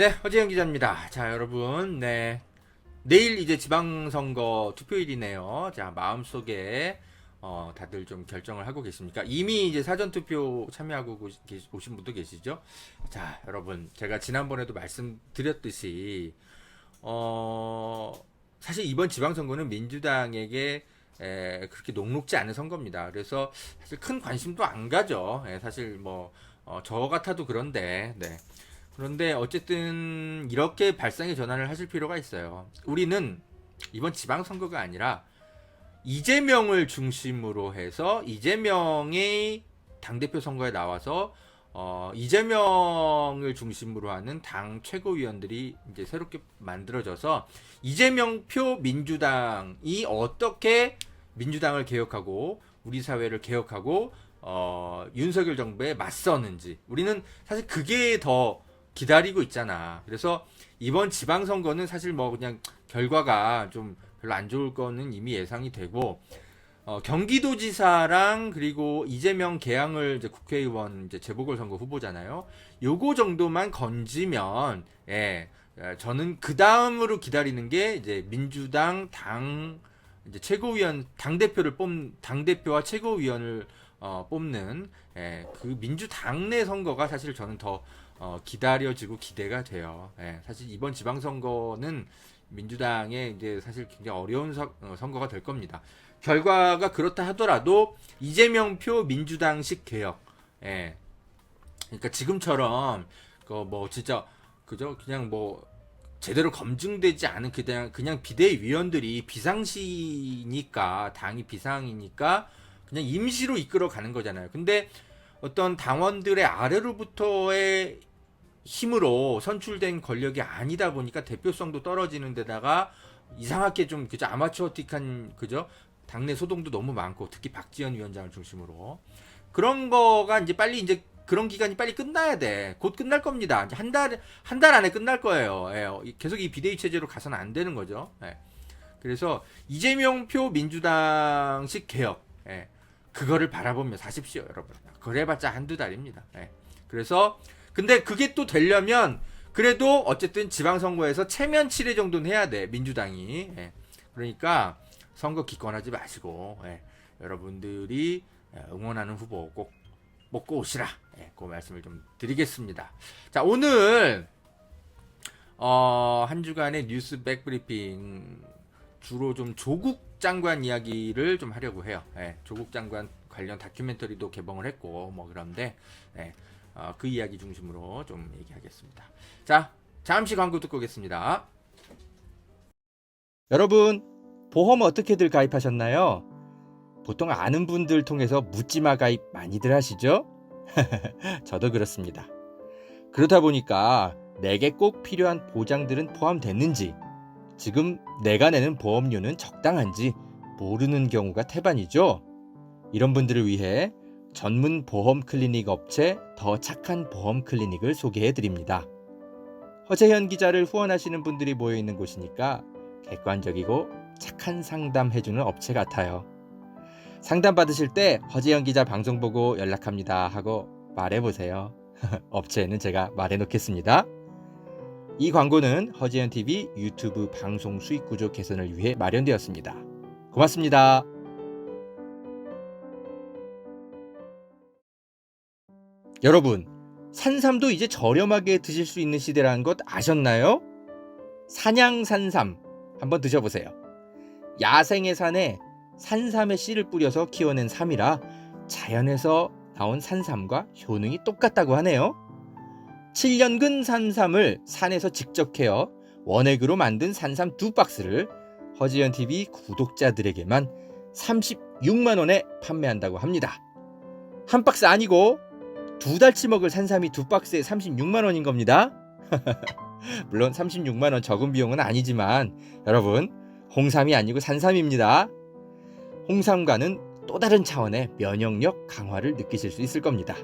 네, 허재영 기자입니다. 자, 여러분, 네. 내일 이제 지방선거 투표일이네요. 자, 마음속에, 다들 좀 결정을 하고 계십니까? 이미 이제 사전투표 참여하고 오신 분도 계시죠? 자, 여러분, 제가 지난번에도 말씀드렸듯이, 사실 이번 지방선거는 민주당에게 그렇게 녹록지 않은 선거입니다. 그래서 사실 큰 관심도 안 가죠. 사실 뭐, 저 같아도 그런데, 네. 그런데 어쨌든 이렇게 발상의 전환을 하실 필요가 있어요. 우리는 이번 지방선거가 아니라 이재명을 중심으로 해서 이재명의 당대표 선거에 나와서 이재명을 중심으로 하는 당 최고위원들이 이제 새롭게 만들어져서 이재명 표 민주당이 어떻게 민주당을 개혁하고 우리 사회를 개혁하고 윤석열 정부에 맞서는지 우리는 사실 그게 더 기다리고 있잖아. 그래서 이번 지방선거는 사실 뭐 그냥 결과가 좀 별로 안 좋을 거는 이미 예상이 되고 경기도지사랑 그리고 이재명 개항을 이제 국회의원 이제 재보궐선거 후보잖아요. 요거 정도만 건지면 저는 그 다음으로 기다리는 게 이제 민주당 당 이제 최고위원 당대표와 최고위원을 뽑는 그 민주당 내 선거가 사실 저는 더 기다려지고 기대가 돼요. 사실 이번 지방선거는 민주당의 이제 사실 굉장히 어려운 선거가 될 겁니다. 결과가 그렇다 하더라도 이재명 표 민주당식 개혁. 그러니까 지금처럼 뭐 진짜 그죠? 그냥 뭐 제대로 검증되지 않은 그냥 비대위원들이 비상시니까 당이 비상이니까 그냥 임시로 이끌어 가는 거잖아요. 근데 어떤 당원들의 아래로부터의 힘으로 선출된 권력이 아니다 보니까 대표성도 떨어지는 데다가 이상하게 좀 그죠 아마추어틱한 그죠 당내 소동도 너무 많고 특히 박지원 위원장을 중심으로 그런 거가 이제 빨리 이제 그런 기간이 빨리 끝나야 돼. 곧 끝날 겁니다. 한 달 안에 끝날 거예요. 계속 이 비대위 체제로 가서는 안 되는 거죠. 그래서 이재명 표 민주당식 개혁 그거를 바라보며 사십시오, 여러분. 그래봤자 한두 달입니다. 그래서 근데 그게 또 되려면 그래도 어쨌든 지방선거에서 체면 치레 정도는 해야 돼, 민주당이. 그러니까 선거 기권하지 마시고 여러분들이 응원하는 후보 꼭 먹고 오시라. 그 말씀을 좀 드리겠습니다. 자, 오늘 한 주간의 뉴스 백브리핑 주로 좀 조국 장관 이야기를 좀 하려고 해요. 조국 장관 관련 다큐멘터리도 개봉을 했고 뭐 그런데 그 이야기 중심으로 좀 얘기하겠습니다. 자, 잠시 광고 듣고 오겠습니다. 여러분, 보험 어떻게들 가입하셨나요? 보통 아는 분들 통해서 묻지마 가입 많이들 하시죠? 저도 그렇습니다. 그러다 보니까 내게 꼭 필요한 보장들은 포함됐는지, 지금 내가 내는 보험료는 적당한지 모르는 경우가 태반이죠. 이런 분들을 위해 전문 보험 클리닉 업체 더 착한 보험 클리닉을 소개해 드립니다. 허재현 기자를 후원하시는 분들이 모여있는 곳이니까 객관적이고 착한 상담해주는 업체 같아요. 상담 받으실 때 허재현 기자 방송 보고 연락합니다 하고 말해보세요. 업체에는 제가 말해놓겠습니다. 이 광고는 허재현TV 유튜브 방송 수익 구조 개선을 위해 마련되었습니다. 고맙습니다. 여러분, 산삼도 이제 저렴하게 드실 수 있는 시대라는 것 아셨나요? 산양산삼 한번 드셔보세요. 야생의 산에 산삼의 씨를 뿌려서 키워낸 삼이라 자연에서 나온 산삼과 효능이 똑같다고 하네요. 7년근 산삼을 산에서 직접 캐어 원액으로 만든 산삼 2박스를 허지연TV 구독자들에게만 36만원에 판매한다고 합니다. 한 박스 아니고 2달치 먹을 산삼이 2박스에 36만원인 겁니다. 물론 36만원 적은 비용은 아니지만 여러분, 홍삼이 아니고 산삼입니다. 홍삼과는 또 다른 차원의 면역력 강화를 느끼실 수 있을 겁니다.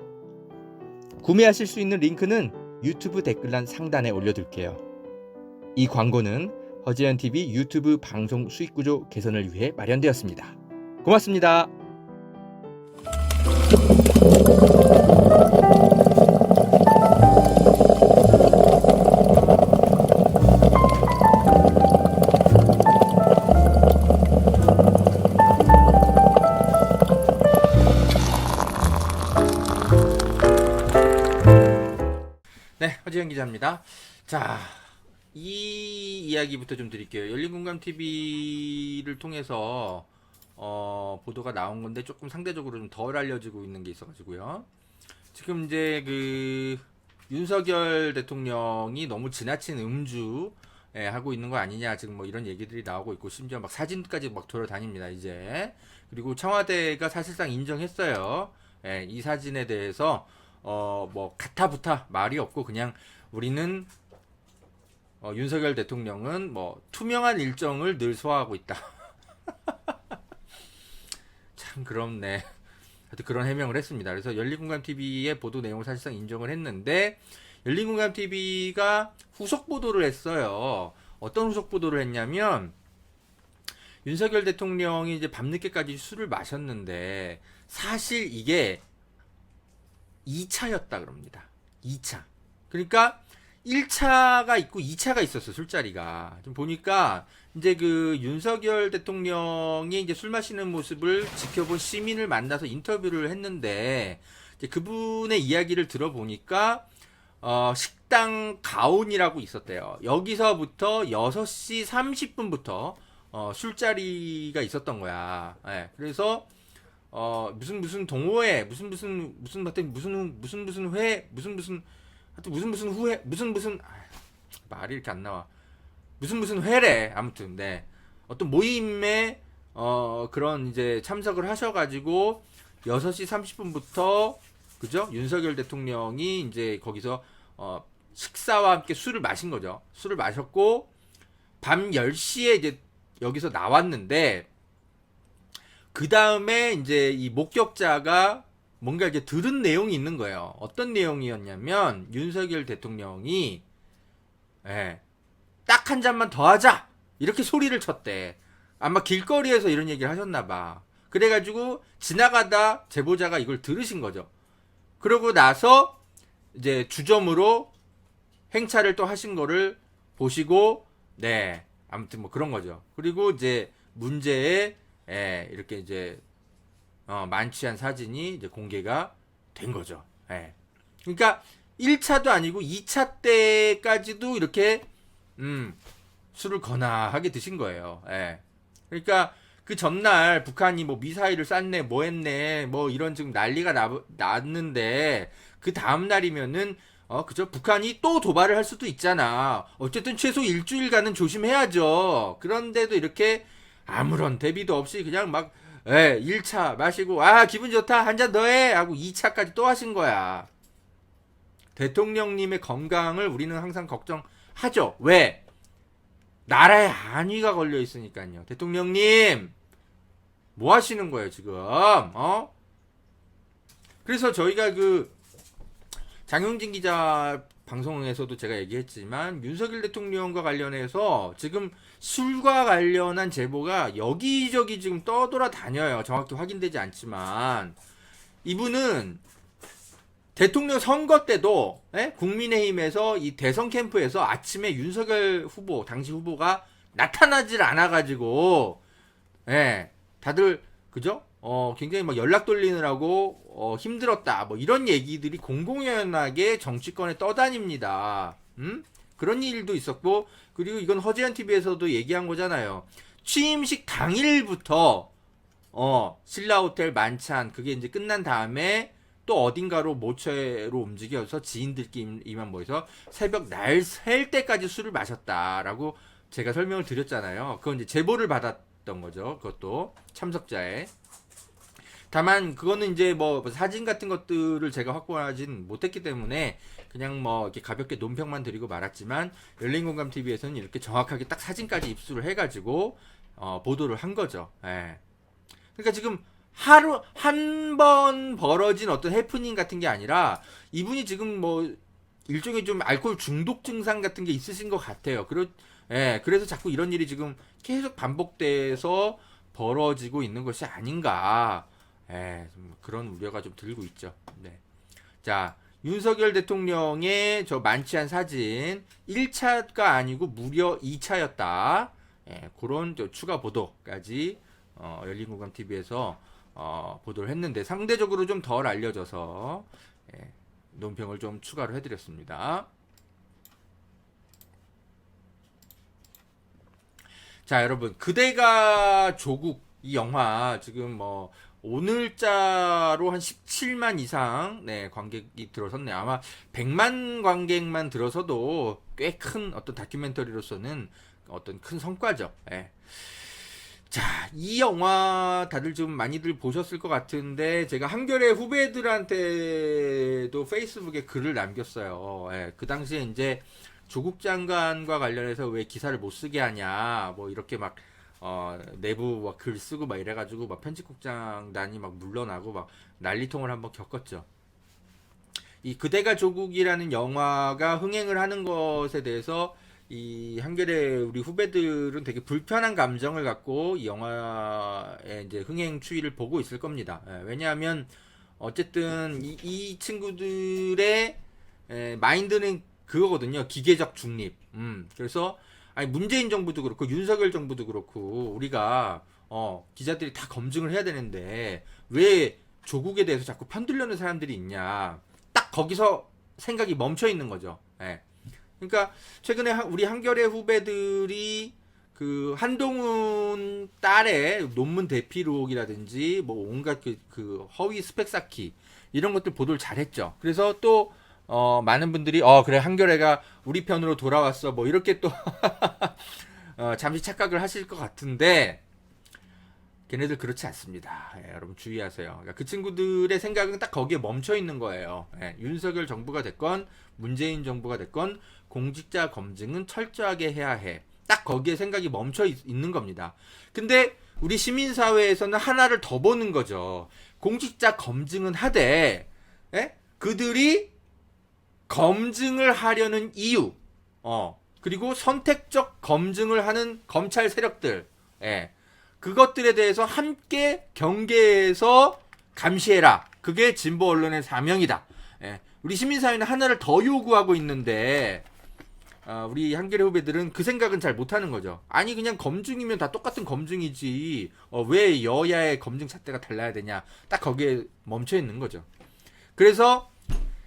구매하실 수 있는 링크는 유튜브 댓글란 상단에 올려둘게요. 이 광고는 허재현TV 유튜브 방송 수익구조 개선을 위해 마련되었습니다. 고맙습니다. 한지현 기자입니다. 자, 이 이야기부터 좀 드릴게요. 열린공감TV를 통해서 보도가 나온 건데 조금 상대적으로 좀 덜 알려지고 있는 게 있어가지고요. 지금 이제 그 윤석열 대통령이 너무 지나친 음주 하고 있는 거 아니냐, 지금 뭐 이런 얘기들이 나오고 있고, 심지어 막 사진까지 막 돌아다닙니다 이제. 그리고 청와대가 사실상 인정했어요. 이 사진에 대해서 뭐 가타부타 말이 없고, 그냥 우리는 윤석열 대통령은 뭐 투명한 일정을 늘 소화하고 있다. 참 그렇네. 하여튼 그런 해명을 했습니다. 그래서 열린공감TV의 보도 내용을 사실상 인정을 했는데, 열린공감TV가 후속 보도를 했어요. 어떤 후속 보도를 했냐면, 윤석열 대통령이 이제 밤늦게까지 술을 마셨는데 사실 이게 2차였다 그럽니다. 2차. 그러니까 1차가 있고 2차가 있었어, 술자리가. 좀 보니까 이제 그 윤석열 대통령이 이제 술 마시는 모습을 지켜본 시민을 만나서 인터뷰를 했는데, 이제 그분의 이야기를 들어보니까 식당 가온이라고 있었대요. 여기서부터 6시 30분부터 술자리가 있었던 거야. 예, 그래서 무슨 동호회, 무슨 회, 하여튼 후회, 말이 이렇게 안 나와. 무슨 회래. 아무튼, 네. 어떤 모임에, 그런 이제 참석을 하셔가지고, 6시 30분부터, 그죠? 윤석열 대통령이 이제 거기서, 식사와 함께 술을 마신 거죠. 술을 마셨고, 밤 10시에 이제 여기서 나왔는데, 그 다음에 이제 이 목격자가 뭔가 이제 들은 내용이 있는 거예요. 어떤 내용이었냐면, 윤석열 대통령이, 딱 한 잔만 더 하자! 이렇게 소리를 쳤대. 아마 길거리에서 이런 얘기를 하셨나봐. 그래가지고, 지나가다 제보자가 이걸 들으신 거죠. 그러고 나서, 이제 주점으로 행차를 또 하신 거를 보시고, 네. 아무튼 뭐 그런 거죠. 그리고 이제 문제에, 이렇게 이제, 만취한 사진이 이제 공개가 된 거죠. 그러니까 1차도 아니고 2차 때까지도 이렇게 술을 거나하게 드신 거예요. 그러니까 그 전날 북한이 뭐 미사일을 쐈네, 뭐 했네, 뭐 이런 지금 난리가 났는데, 그 다음 날이면은 그죠? 북한이 또 도발을 할 수도 있잖아. 어쨌든 최소 일주일간은 조심해야죠. 그런데도 이렇게 아무런 대비도 없이 그냥 막 1차 마시고 기분 좋다, 한 잔 더 해 하고 2차까지 또 하신 거야. 대통령님의 건강을 우리는 항상 걱정하죠. 왜? 나라에 안위가 걸려 있으니까요. 대통령님 뭐 하시는 거예요 지금? 그래서 저희가 그 장용진 기자 방송에서도 제가 얘기했지만, 윤석열 대통령과 관련해서 지금 술과 관련한 제보가 여기저기 지금 떠돌아다녀요. 정확히 확인되지 않지만, 이분은 대통령 선거 때도 국민의힘에서 이 대선 캠프에서 아침에 윤석열 후보, 당시 후보가 나타나질 않아가지고 다들 그죠? 굉장히 막 연락 돌리느라고 힘들었다, 뭐 이런 얘기들이 공공연하게 정치권에 떠다닙니다. 그런 일도 있었고, 그리고 이건 허재현 TV에서도 얘기한 거잖아요. 취임식 당일부터 신라호텔 만찬 그게 이제 끝난 다음에 또 어딘가로 모처로 움직여서 지인들끼리만 모여서 새벽 날 샐 때까지 술을 마셨다라고 제가 설명을 드렸잖아요. 그건 이제 제보를 받았던 거죠. 그것도 참석자의. 다만 그거는 이제 뭐 사진 같은 것들을 제가 확보하진 못했기 때문에 그냥 뭐 이렇게 가볍게 논평만 드리고 말았지만, 열린공감TV에서는 이렇게 정확하게 딱 사진까지 입수를 해가지고 보도를 한 거죠. 그러니까 지금 하루 한 번 벌어진 어떤 해프닝 같은 게 아니라, 이분이 지금 뭐 일종의 좀 알코올 중독 증상 같은 게 있으신 것 같아요. 그래서 자꾸 이런 일이 지금 계속 반복돼서 벌어지고 있는 것이 아닌가. 좀 그런 우려가 좀 들고 있죠. 네. 자, 윤석열 대통령의 저 만취한 사진 1차가 아니고 무려 2차였다. 그런 저 추가 보도까지 열린공감TV에서 보도를 했는데, 상대적으로 좀 덜 알려져서 논평을 좀 추가로 해드렸습니다. 자, 여러분, 그대가 조국 이 영화 지금 뭐 오늘자로 한 17만 이상 네, 관객이 들어섰네요. 아마 100만 관객만 들어서도 꽤 큰 어떤 다큐멘터리로서는 어떤 큰 성과죠. 예. 자, 이 영화 다들 좀 많이들 보셨을 것 같은데 제가 한겨레 후배들한테도 페이스북에 글을 남겼어요. 예, 그 당시에 이제 조국 장관과 관련해서 왜 기사를 못 쓰게 하냐, 뭐 이렇게 막 내부 막 글 쓰고 막 이래가지고 막 편집국장단이 막 물러나고 막 난리통을 한번 겪었죠. 이 그대가 조국이라는 영화가 흥행을 하는 것에 대해서 이 한겨레 우리 후배들은 되게 불편한 감정을 갖고 이 영화의 이제 흥행 추이를 보고 있을 겁니다. 예, 왜냐하면 어쨌든 이 친구들의 마인드는 그거거든요. 기계적 중립. 그래서 아니 문재인 정부도 그렇고 윤석열 정부도 그렇고 우리가 기자들이 다 검증을 해야 되는데 왜 조국에 대해서 자꾸 편들려는 사람들이 있냐. 딱 거기서 생각이 멈춰 있는 거죠. 예. 그러니까 최근에 우리 한겨레 후배들이 그 한동훈 딸의 논문 대피록이라든지 뭐 온갖 그 허위 스펙 쌓기 이런 것들 보도를 잘했죠. 그래서 또 많은 분들이 그래 한겨레가 우리 편으로 돌아왔어 뭐 이렇게 또 잠시 착각을 하실 것 같은데 걔네들 그렇지 않습니다. 예, 여러분 주의하세요. 그러니까 그 친구들의 생각은 딱 거기에 멈춰 있는 거예요. 예, 윤석열 정부가 됐건 문재인 정부가 됐건 공직자 검증은 철저하게 해야 해. 딱 거기에 생각이 멈춰 있는 겁니다. 근데 우리 시민사회에서는 하나를 더 보는 거죠. 공직자 검증은 하되 그들이 검증을 하려는 이유 그리고 선택적 검증을 하는 검찰 세력들 그것들에 대해서 함께 경계해서 감시해라. 그게 진보 언론의 사명이다. 우리 시민사회는 하나를 더 요구하고 있는데 우리 한겨레 후배들은 그 생각은 잘 못하는 거죠. 아니 그냥 검증이면 다 똑같은 검증이지 왜 여야의 검증 잣대가 달라야 되냐. 딱 거기에 멈춰 있는 거죠. 그래서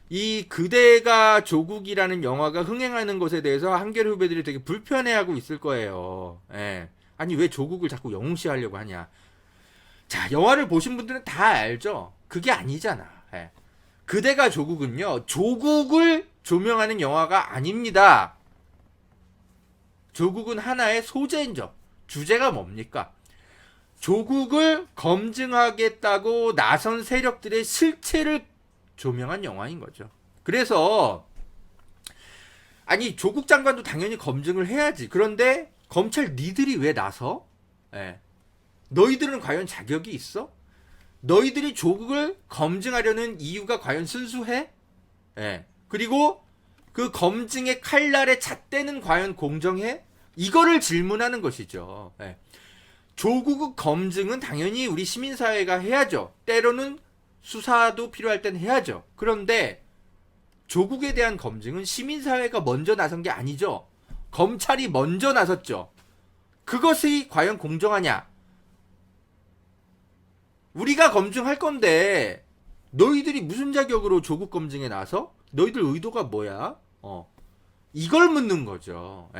이 그대가 조국이라는 영화가 흥행하는 것에 대해서 한겨레 후배들이 되게 불편해하고 있을 거예요. 아니 왜 조국을 자꾸 영웅시하려고 하냐. 자, 영화를 보신 분들은 다 알죠. 그게 아니잖아. 그대가 조국은요, 조국을 조명하는 영화가 아닙니다. 조국은 하나의 소재인 점. 주제가 뭡니까? 조국을 검증하겠다고 나선 세력들의 실체를 조명한 영화인 거죠. 그래서 아니 조국 장관도 당연히 검증을 해야지. 그런데 검찰 니들이 왜 나서? 너희들은 과연 자격이 있어? 너희들이 조국을 검증하려는 이유가 과연 순수해? 그리고 그 검증의 칼날의 잣대는 과연 공정해? 이거를 질문하는 것이죠. 조국 검증은 당연히 우리 시민사회가 해야죠. 때로는 수사도 필요할 땐 해야죠. 그런데 조국에 대한 검증은 시민사회가 먼저 나선 게 아니죠. 검찰이 먼저 나섰죠. 그것이 과연 공정하냐? 우리가 검증할 건데 너희들이 무슨 자격으로 조국 검증에 나서? 너희들 의도가 뭐야? 이걸 묻는 거죠.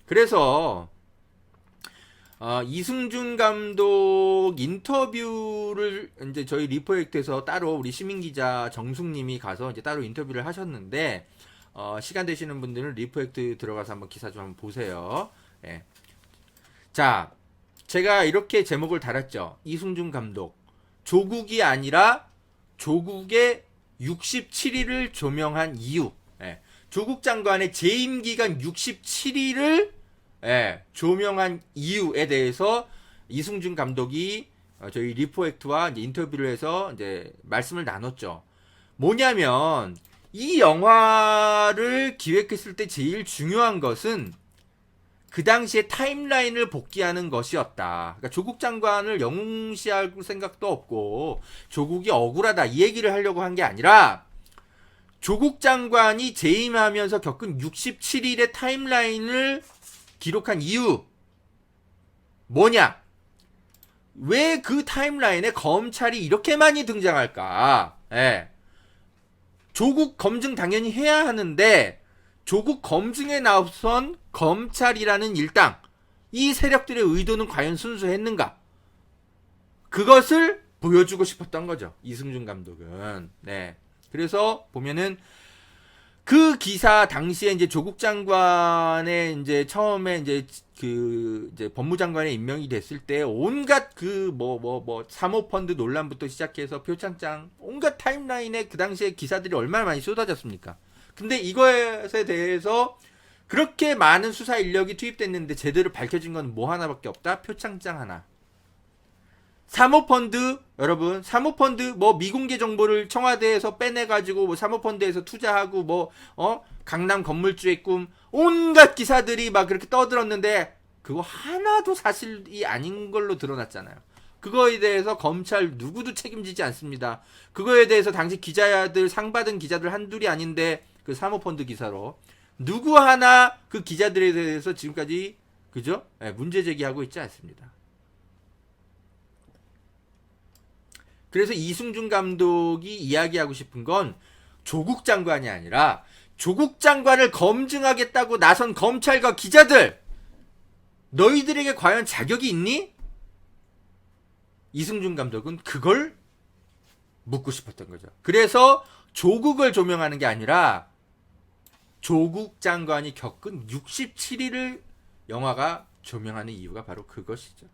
그래서 이승준 감독 인터뷰를 이제 저희 리포액트에서 따로 우리 시민기자 정숙님이 가서 이제 따로 인터뷰를 하셨는데 시간 되시는 분들은 리포액트 들어가서 한번 기사 좀 한번 보세요. 자, 제가 이렇게 제목을 달았죠. 이승준 감독 조국이 아니라 조국의 67일을 조명한 이유. 조국 장관의 재임 기간 67일을 조명한 이유에 대해서 이승준 감독이 저희 리포액트와 이제 인터뷰를 해서 이제 말씀을 나눴죠. 뭐냐면 이 영화를 기획했을 때 제일 중요한 것은 그 당시에 타임라인을 복귀하는 것이었다. 그러니까 조국 장관을 영웅시할 생각도 없고 조국이 억울하다 이 얘기를 하려고 한 게 아니라 조국 장관이 재임하면서 겪은 67일의 타임라인을 기록한 이유 뭐냐? 왜 그 타임라인에 검찰이 이렇게 많이 등장할까? 조국 검증 당연히 해야 하는데 조국 검증에 나선 검찰이라는 일당, 이 세력들의 의도는 과연 순수했는가? 그것을 보여주고 싶었던 거죠. 이승준 감독은. 네. 그래서 보면은 그 기사 당시에 이제 조국 장관의 이제 처음에 이제 그 이제 법무장관에 임명이 됐을 때 온갖 그 사모펀드 논란부터 시작해서 표창장 온갖 타임라인에 그 당시에 기사들이 얼마나 많이 쏟아졌습니까? 근데 이것에 대해서 그렇게 많은 수사 인력이 투입됐는데 제대로 밝혀진 건 뭐 하나밖에 없다? 표창장 하나. 사모펀드, 여러분, 사모펀드, 미공개 정보를 청와대에서 빼내가지고, 사모펀드에서 투자하고, 강남 건물주의 꿈, 온갖 기사들이 막 그렇게 떠들었는데, 그거 하나도 사실이 아닌 걸로 드러났잖아요. 그거에 대해서 검찰 누구도 책임지지 않습니다. 그거에 대해서 당시 기자들, 상 받은 기자들 한둘이 아닌데, 그 사모펀드 기사로. 누구 하나 그 기자들에 대해서 지금까지, 그죠? 네, 문제 제기하고 있지 않습니다. 그래서 이승준 감독이 이야기하고 싶은 건 조국 장관이 아니라 조국 장관을 검증하겠다고 나선 검찰과 기자들, 너희들에게 과연 자격이 있니? 이승준 감독은 그걸 묻고 싶었던 거죠. 그래서 조국을 조명하는 게 아니라 조국 장관이 겪은 67일을 영화가 조명하는 이유가 바로 그것이죠.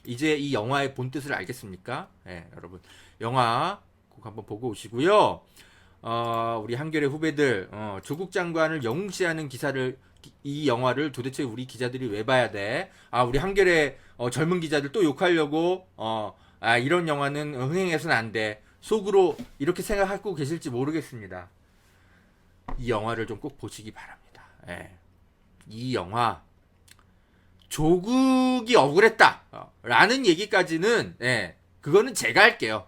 이제 이 영화의 본뜻을 알겠습니까? 네, 여러분 영화 꼭 한번 보고 오시고요. 우리 한겨레 후배들 조국 장관을 영웅시하는 기사를 이 영화를 도대체 우리 기자들이 왜 봐야 돼? 우리 한겨레 젊은 기자들 또 욕하려고 이런 영화는 흥행해서는 안 돼. 속으로 이렇게 생각하고 계실지 모르겠습니다. 이 영화를 좀 꼭 보시기 바랍니다. 네. 이 영화 조국이 억울했다 라는 얘기까지는 그거는 제가 할게요.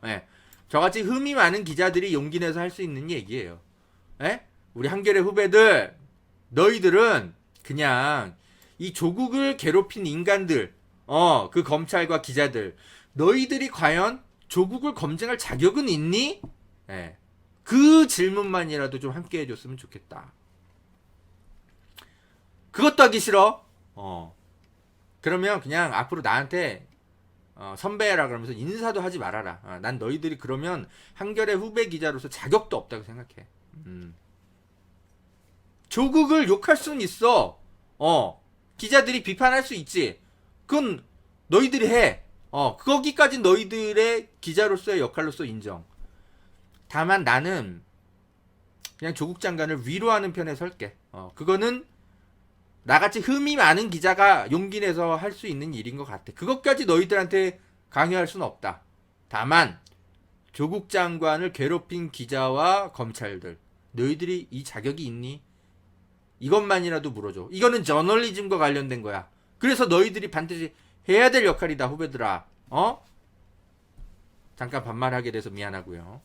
저같이 흠이 많은 기자들이 용기 내서 할 수 있는 얘기예요. 우리 한겨레 후배들, 너희들은 그냥 이 조국을 괴롭힌 인간들, 그 검찰과 기자들, 너희들이 과연 조국을 검증할 자격은 있니? 그 질문만이라도 좀 함께 해줬으면 좋겠다. 그것도 하기 싫어? 그러면 그냥 앞으로 나한테 선배라 그러면서 인사도 하지 말아라. 난 너희들이 그러면 한겨레 후배 기자로서 자격도 없다고 생각해. 조국을 욕할 수는 있어. 기자들이 비판할 수 있지. 그건 너희들이 해. 거기까지 너희들의 기자로서의 역할로서 인정. 다만 나는 그냥 조국 장관을 위로하는 편에 설게. 그거는 나같이 흠이 많은 기자가 용기 내서 할 수 있는 일인 것 같아. 그것까지 너희들한테 강요할 수는 없다. 다만 조국 장관을 괴롭힌 기자와 검찰들, 너희들이 이 자격이 있니? 이것만이라도 물어줘. 이거는 저널리즘과 관련된 거야. 그래서 너희들이 반드시 해야 될 역할이다, 후배들아. 잠깐 반말하게 돼서 미안하고요.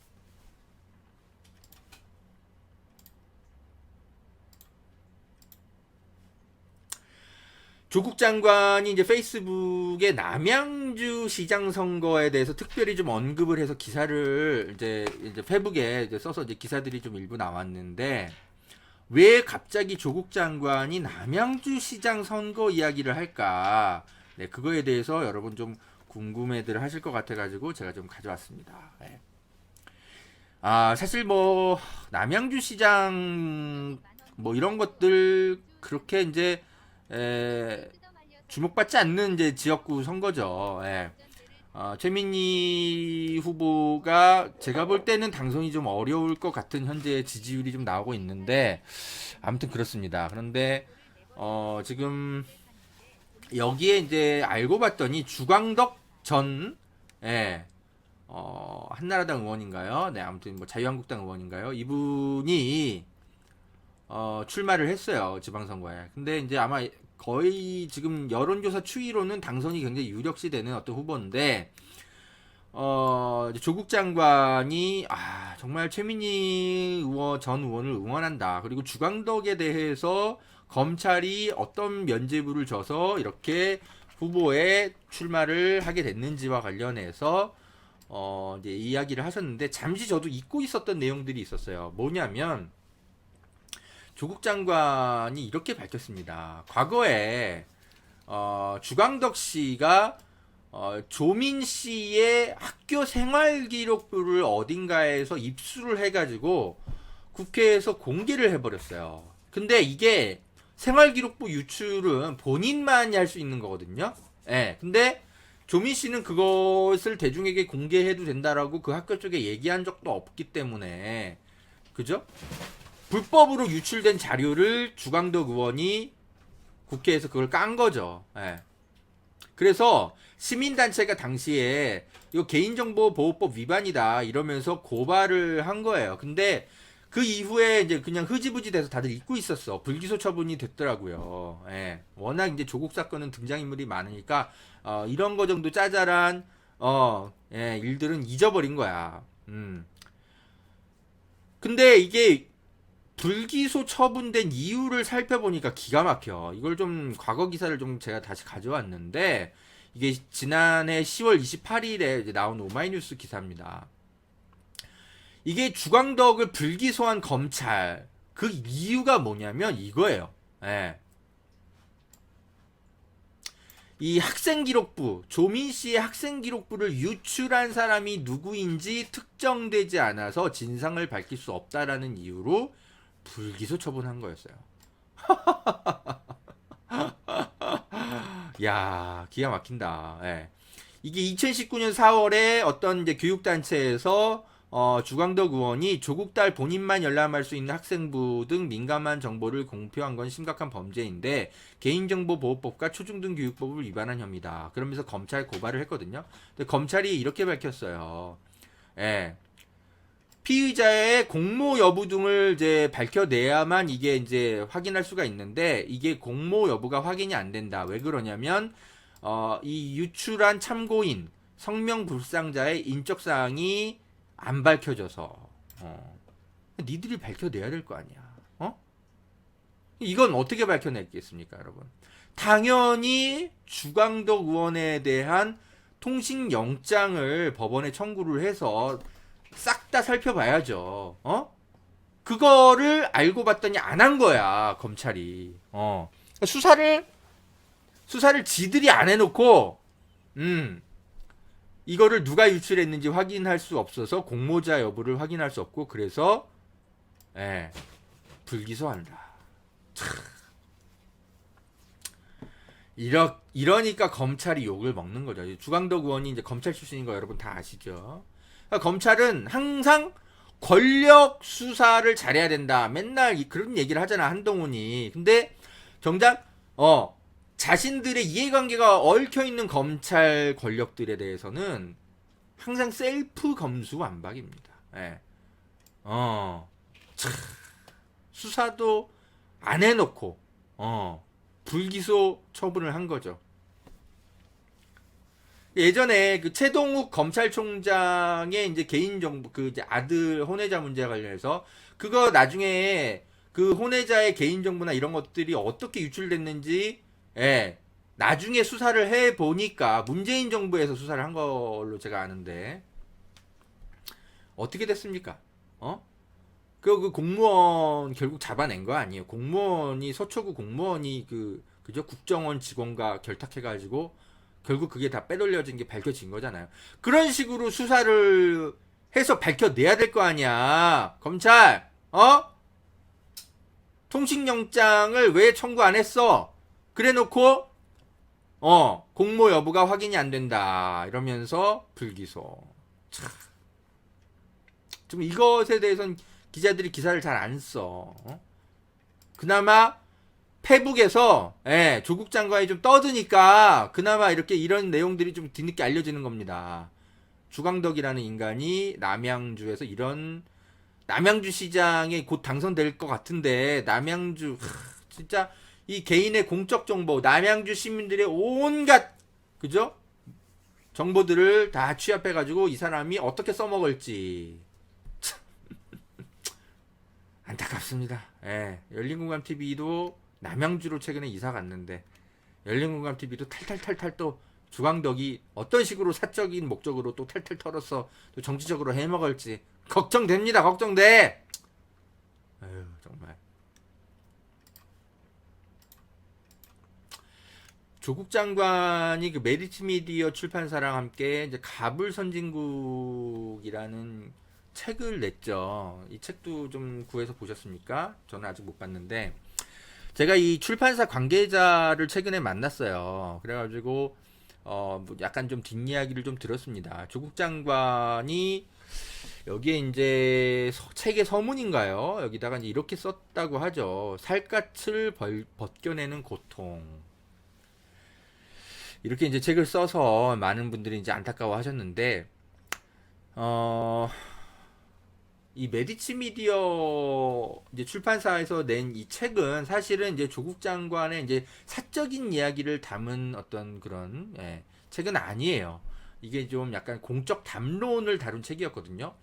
조국 장관이 이제 페이스북에 남양주 시장 선거에 대해서 특별히 좀 언급을 해서 기사를 이제 페북에 이제 써서 이제 기사들이 좀 일부 나왔는데, 왜 갑자기 조국 장관이 남양주 시장 선거 이야기를 할까? 네, 그거에 대해서 여러분 좀 궁금해들 하실 것 같아가지고 제가 좀 가져왔습니다. 네. 사실 남양주 시장 이런 것들 그렇게 이제 주목받지 않는 이제 지역구 선거죠. 최민희 후보가 제가 볼 때는 당선이 좀 어려울 것 같은 현재 지지율이 좀 나오고 있는데, 아무튼 그렇습니다. 그런데 지금 여기에 이제 알고 봤더니 주광덕 전 한나라당 의원인가요? 네, 아무튼 자유한국당 의원인가요? 이분이 출마를 했어요, 지방선거에. 근데 이제 아마 거의 지금 여론조사 추이로는 당선이 굉장히 유력시 되는 어떤 후보인데, 조국 장관이 정말 최민희 전 의원을 응원한다. 그리고 주광덕에 대해서 검찰이 어떤 면죄부를 줘서 이렇게 후보에 출마를 하게 됐는지와 관련해서 이제 이야기를 하셨는데, 잠시 저도 잊고 있었던 내용들이 있었어요. 뭐냐면 조국 장관이 이렇게 밝혔습니다. 과거에 주광덕 씨가 조민 씨의 학교 생활 기록부를 어딘가에서 입수를 해가지고 국회에서 공개를 해버렸어요. 근데 이게 생활 기록부 유출은 본인만이 할 수 있는 거거든요. 예. 근데 조민 씨는 그것을 대중에게 공개해도 된다라고 그 학교 쪽에 얘기한 적도 없기 때문에, 그죠? 불법으로 유출된 자료를 주광덕 의원이 국회에서 그걸 깐 거죠. 예. 그래서 시민단체가 당시에 이거 개인정보보호법 위반이다 이러면서 고발을 한 거예요. 근데 그 이후에 이제 그냥 흐지부지 돼서 다들 잊고 있었어. 불기소 처분이 됐더라고요. 예. 워낙 이제 조국 사건은 등장인물이 많으니까 이런 거 정도 짜잘한 예, 일들은 잊어버린 거야. 근데 이게 불기소 처분된 이유를 살펴보니까 기가 막혀. 이걸 좀 과거 기사를 좀 제가 다시 가져왔는데 이게 지난해 10월 28일에 나온 오마이뉴스 기사입니다. 이게 주광덕을 불기소한 검찰 그 이유가 뭐냐면 이거예요. 예. 이 학생기록부, 조민 씨의 학생기록부를 유출한 사람이 누구인지 특정되지 않아서 진상을 밝힐 수 없다라는 이유로 불기소 처분한 거였어요. 야, 기가 막힌다. 예. 이게 2019년 4월에 어떤 이제 교육단체에서 주광덕 의원이 조국 딸 본인만 열람할 수 있는 학생부 등 민감한 정보를 공표한 건 심각한 범죄인데 개인정보보호법과 초중등교육법을 위반한 혐의다. 그러면서 검찰 고발을 했거든요. 근데 검찰이 이렇게 밝혔어요. 예. 피의자의 공모 여부 등을 이제 밝혀내야만 이게 이제 확인할 수가 있는데 이게 공모 여부가 확인이 안 된다. 왜 그러냐면 이 유출한 참고인 성명 불상자의 인적 사항이 안 밝혀져서 니들이 밝혀내야 될 거 아니야. 이건 어떻게 밝혀냈겠습니까, 여러분? 당연히 주광덕 의원에 대한 통신 영장을 법원에 청구를 해서 싹 다 살펴봐야죠. 그거를 알고 봤더니 안 한 거야, 검찰이. 수사를 지들이 안 해놓고, 이거를 누가 유출했는지 확인할 수 없어서 공모자 여부를 확인할 수 없고, 그래서, 예, 불기소한다. 이러니까 검찰이 욕을 먹는 거죠. 주광덕 의원이 이제 검찰 출신인 거 여러분 다 아시죠? 그러니까 검찰은 항상 권력 수사를 잘해야 된다. 맨날 그런 얘기를 하잖아, 한동훈이. 근데 정작 자신들의 이해관계가 얽혀있는 검찰 권력들에 대해서는 항상 셀프 검수 완박입니다. 예. 수사도 안 해놓고 불기소 처분을 한 거죠. 예전에 그 최동욱 검찰총장의 이제 개인정보, 그 이제 아들 혼외자 문제와 관련해서 그거 나중에 그 혼외자의 개인정보나 이런 것들이 어떻게 유출됐는지, 예, 나중에 수사를 해 보니까 문재인 정부에서 수사를 한 걸로 제가 아는데 어떻게 됐습니까? 그 공무원 결국 잡아낸 거 아니에요? 공무원이 서초구 공무원이 그죠? 국정원 직원과 결탁해가지고 결국 그게 다 빼돌려진 게 밝혀진 거잖아요. 그런 식으로 수사를 해서 밝혀내야 될 거 아니야. 검찰, 통신영장을 왜 청구 안 했어? 그래 놓고, 공모 여부가 확인이 안 된다. 이러면서 불기소. 참. 좀 이것에 대해서는 기자들이 기사를 잘 안 써. 그나마 페북에서 조국 장관이 좀 떠드니까 그나마 이렇게 이런 내용들이 좀 뒤늦게 알려지는 겁니다. 주광덕이라는 인간이 남양주에서 남양주 시장에 곧 당선될 것 같은데 남양주 진짜 이 개인의 공적 정보, 남양주 시민들의 온갖 그죠? 정보들을 다 취합해가지고 이 사람이 어떻게 써먹을지 안타깝습니다. 열린공감TV도 남양주로 최근에 이사 갔는데 열린공감TV도 탈탈탈탈 또 주광덕이 어떤 식으로 사적인 목적으로 또 탈탈 털어서 또 정치적으로 해먹을지 걱정됩니다. 걱정돼. 아유 정말 조국 장관이 그 메리츠 미디어 출판사랑 함께 이제 가불 선진국이라는 책을 냈죠. 이 책도 좀 구해서 보셨습니까? 저는 아직 못 봤는데, 제가 이 출판사 관계자를 최근에 만났어요. 그래가지고 뭐 약간 좀 뒷이야기를 좀 들었습니다. 조국 장관이 여기에 이제 책의 서문인가요? 여기다가 이제 이렇게 썼다고 하죠. 살갗을 벗겨내는 고통. 이렇게 이제 책을 써서 많은 분들이 이제 안타까워 하셨는데, 이 메디치 미디어 이제 출판사에서 낸 이 책은 사실은 이제 조국 장관의 이제 사적인 이야기를 담은 어떤 그런 책은 아니에요. 이게 좀 약간 공적 담론을 다룬 책이었거든요.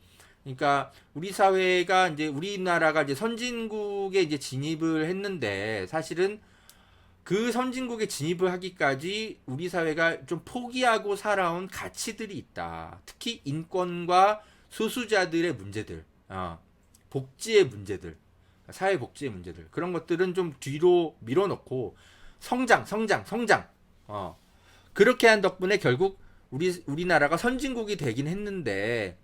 그러니까 우리 사회가 이제 우리나라가 이제 선진국에 이제 진입을 했는데 사실은 그 선진국에 진입을 하기까지 우리 사회가 좀 포기하고 살아온 가치들이 있다. 특히 인권과 소수자들의 문제들, 복지의 문제들, 사회 복지의 문제들, 그런 것들은 좀 뒤로 밀어놓고 성장. 그렇게 한 덕분에 결국 우리나라가 선진국이 되긴 했는데,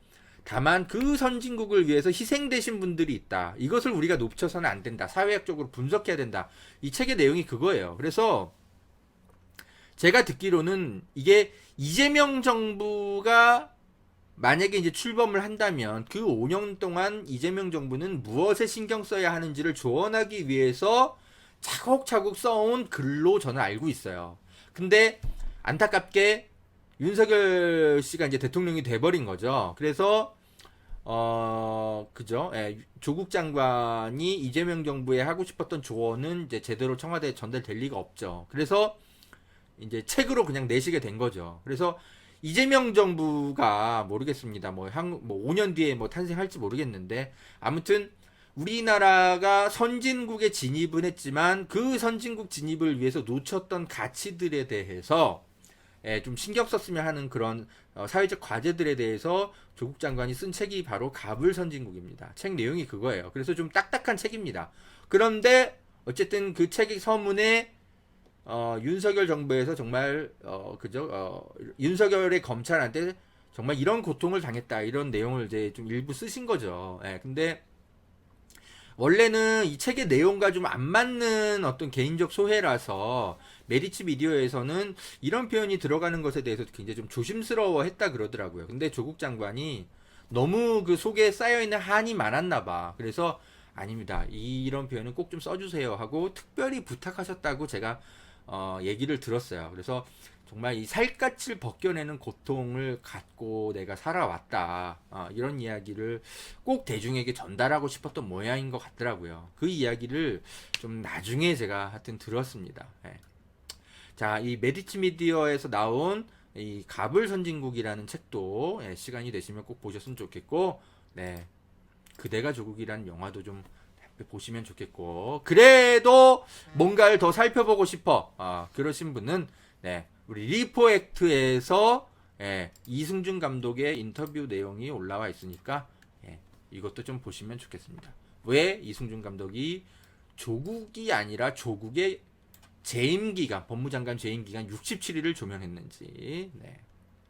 다만 그 선진국을 위해서 희생되신 분들이 있다. 이것을 우리가 놓쳐서는 안 된다. 사회학적으로 분석해야 된다. 이 책의 내용이 그거예요. 그래서 제가 듣기로는 이게 이재명 정부가 만약에 이제 출범을 한다면 그 5년 동안 이재명 정부는 무엇에 신경 써야 하는지를 조언하기 위해서 차곡차곡 써온 글로 저는 알고 있어요. 근데 안타깝게 윤석열 씨가 이제 대통령이 돼버린 거죠. 그래서 그죠? 조국 장관이 이재명 정부에 하고 싶었던 조언은 이제 제대로 청와대에 전달될 리가 없죠. 그래서 이제 책으로 그냥 내시게 된 거죠. 그래서 이재명 정부가 모르겠습니다. 뭐 5년 뒤에 뭐 탄생할지 모르겠는데, 아무튼 우리나라가 선진국에 진입은 했지만 그 선진국 진입을 위해서 놓쳤던 가치들에 대해서 좀 신경 썼으면 하는 그런 사회적 과제들에 대해서 조국 장관이 쓴 책이 바로 가불 선진국입니다. 책 내용이 그거예요. 그래서 좀 딱딱한 책입니다. 그런데 어쨌든 그 책의 서문에 윤석열 정부에서 정말 윤석열의 검찰한테 정말 이런 고통을 당했다, 이런 내용을 이제 좀 일부 쓰신 거죠. 근데 원래는 이 책의 내용과 좀 안 맞는 어떤 개인적 소회라서 메리츠 미디어에서는 이런 표현이 들어가는 것에 대해서 굉장히 좀 조심스러워 했다 그러더라고요. 근데 조국 장관이 너무 그 속에 쌓여있는 한이 많았나 봐. 그래서 아닙니다, 이런 표현은 꼭 좀 써주세요 하고 특별히 부탁하셨다고 제가 얘기를 들었어요. 그래서 정말 이 살갗을 벗겨내는 고통을 갖고 내가 살아왔다, 이런 이야기를 꼭 대중에게 전달하고 싶었던 모양인 것 같더라고요. 그 이야기를 좀 나중에 제가 하여튼 들었습니다. 자, 이 메디치 미디어에서 나온 이 가불 선진국이라는 책도 시간이 되시면 꼭 보셨으면 좋겠고, 그대가 조국이라는 영화도 좀 보시면 좋겠고, 그래도 뭔가를 더 살펴보고 싶어, 그러신 분은 우리 리포액트에서 이승준 감독의 인터뷰 내용이 올라와 있으니까 이것도 좀 보시면 좋겠습니다. 왜 이승준 감독이 조국이 아니라 조국의 재임기간, 법무장관 재임기간 67일을 조명했는지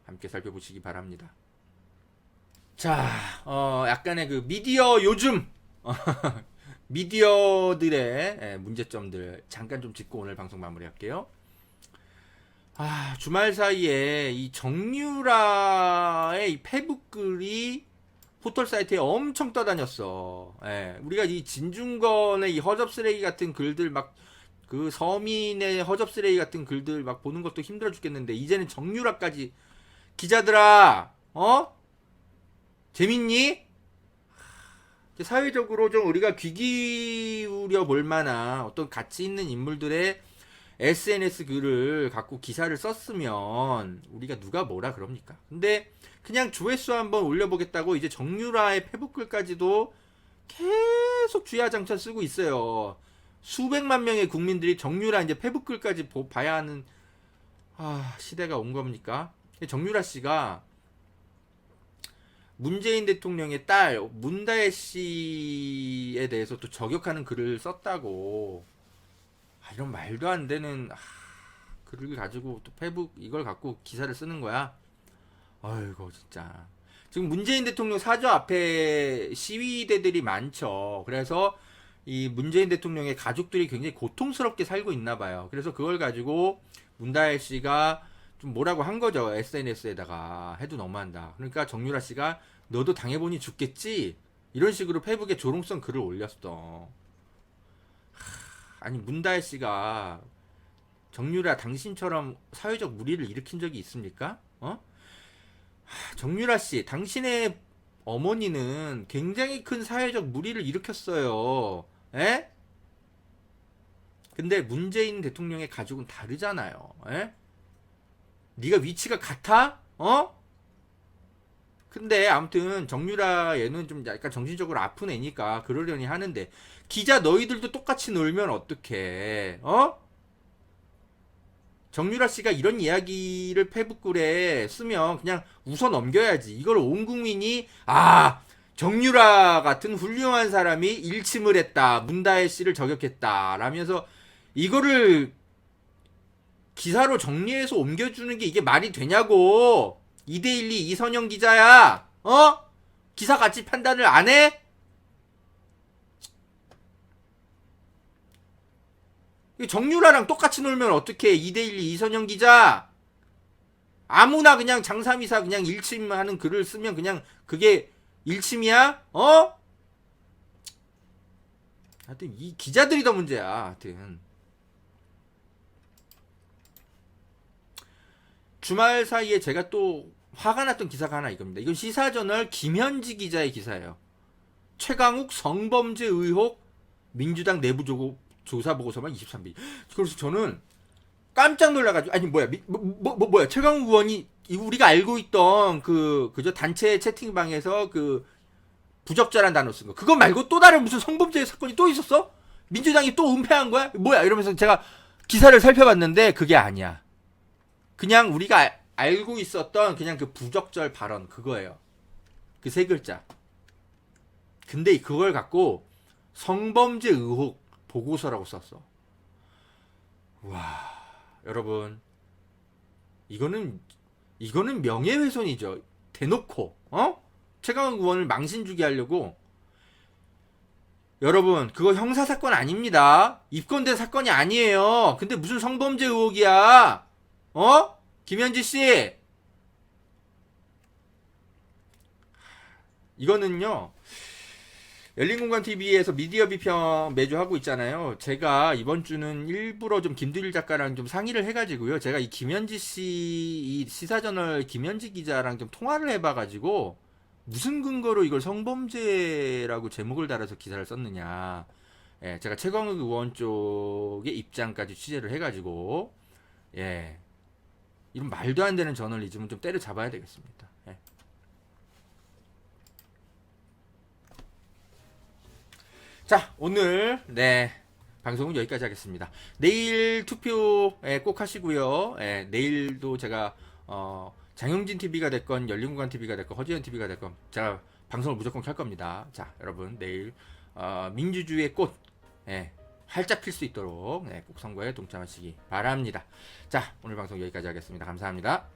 함께 살펴보시기 바랍니다. 자, 약간의 그 미디어 요즘 미디어들의 문제점들 잠깐 좀 짚고 오늘 방송 마무리할게요. 주말 사이에 이 정유라의 이 페북글이 포털 사이트에 엄청 떠다녔어. 우리가 이 진중권의 이 허접쓰레기 같은 글들, 막 그 서민의 허접쓰레기 같은 글들 막 보는 것도 힘들어 죽겠는데, 이제는 정유라까지. 기자들아, 재밌니? 사회적으로 좀 우리가 귀 기울여 볼 만한 어떤 가치 있는 인물들의 SNS 글을 갖고 기사를 썼으면 우리가 누가 뭐라 그럽니까? 근데 그냥 조회수 한번 올려보겠다고 이제 정유라의 페북글까지도 계속 주야장천 쓰고 있어요. 수백만 명의 국민들이 정유라 이제 페북글까지 봐야 하는 시대가 온 겁니까? 정유라 씨가 문재인 대통령의 딸 문다혜 씨에 대해서 또 저격하는 글을 썼다고, 이런 말도 안 되는 글을 가지고 또 페북 이걸 갖고 기사를 쓰는 거야. 아이고 진짜. 지금 문재인 대통령 사저 앞에 시위대들이 많죠. 그래서 이 문재인 대통령의 가족들이 굉장히 고통스럽게 살고 있나 봐요. 그래서 그걸 가지고 문다혜 씨가 좀 뭐라고 한 거죠. SNS에다가 해도 너무한다. 그러니까 정유라 씨가 너도 당해보니 죽겠지? 이런 식으로 페북에 조롱성 글을 올렸어. 아니 문다혜 씨가 정유라 당신처럼 사회적 물의를 일으킨 적이 있습니까? 정유라 씨, 당신의 어머니는 굉장히 큰 사회적 물의를 일으켰어요. 에? 근데 문재인 대통령의 가족은 다르잖아요. 에? 네가 위치가 같아? 근데 아무튼 정유라 얘는 좀 약간 정신적으로 아픈 애니까 그러려니 하는데 기자 너희들도 똑같이 놀면 어떡해? 정유라 씨가 이런 이야기를 페북글에 쓰면 그냥 웃어 넘겨야지. 이걸 온 국민이 정유라 같은 훌륭한 사람이 일침을 했다. 문다혜 씨를 저격했다. 라면서 이거를 기사로 정리해서 옮겨주는 게 이게 말이 되냐고. 2대12 이선영 기자야. 기사 가치 판단을 안 해? 정유라랑 똑같이 놀면 어떡해. 2대12 이선영 기자. 아무나 그냥 장삼이사 그냥 일침하는 글을 쓰면 그냥 그게 일침이야? 하여튼 이 기자들이 더 문제야. 하여튼 주말 사이에 제가 또 화가 났던 기사가 하나 이겁니다. 이건 시사저널 김현지 기자의 기사예요. 최강욱 성범죄 의혹 민주당 내부 조사 보고서만 23비. 그래서 저는 깜짝 놀라가지고 아니 뭐야 최강욱 의원이 우리가 알고 있던 그저 단체 채팅방에서 그 부적절한 단어 쓴 거 그거 말고 또 다른 무슨 성범죄 사건이 또 있었어? 민주당이 또 은폐한 거야? 뭐야 이러면서 제가 기사를 살펴봤는데 그게 아니야. 그냥 우리가 알고 있었던 그냥 그 부적절 발언 그거예요. 그 세 글자. 근데 그걸 갖고 성범죄 의혹 보고서라고 썼어. 와, 여러분. 이거는 명예훼손이죠. 대놓고, 최강욱 의원을 망신 주게 하려고. 여러분, 그거 형사사건 아닙니다. 입건된 사건이 아니에요. 근데 무슨 성범죄 의혹이야? 김현지 씨! 이거는요, 열린공간TV에서 미디어 비평 매주 하고 있잖아요. 제가 이번 주는 일부러 좀 김두일 작가랑 좀 상의를 해가지고요. 제가 이 김현지 씨, 이 시사저널 김현지 기자랑 좀 통화를 해봐가지고, 무슨 근거로 이걸 성범죄라고 제목을 달아서 기사를 썼느냐. 예, 제가 최강욱 의원 쪽의 입장까지 취재를 해가지고, 예, 이런 말도 안 되는 저널리즘은 좀 때려잡아야 되겠습니다. 예. 자, 오늘 방송은 여기까지 하겠습니다. 내일 투표 꼭 하시고요. 내일도 제가 장영진 TV가 됐건 열린공간 TV가 됐건 허지연 TV가 됐건 제가 방송을 무조건 켤 겁니다. 자, 여러분 내일 민주주의의 꽃 활짝 필 수 있도록 꼭 선거에 동참하시기 바랍니다. 자, 오늘 방송 여기까지 하겠습니다. 감사합니다.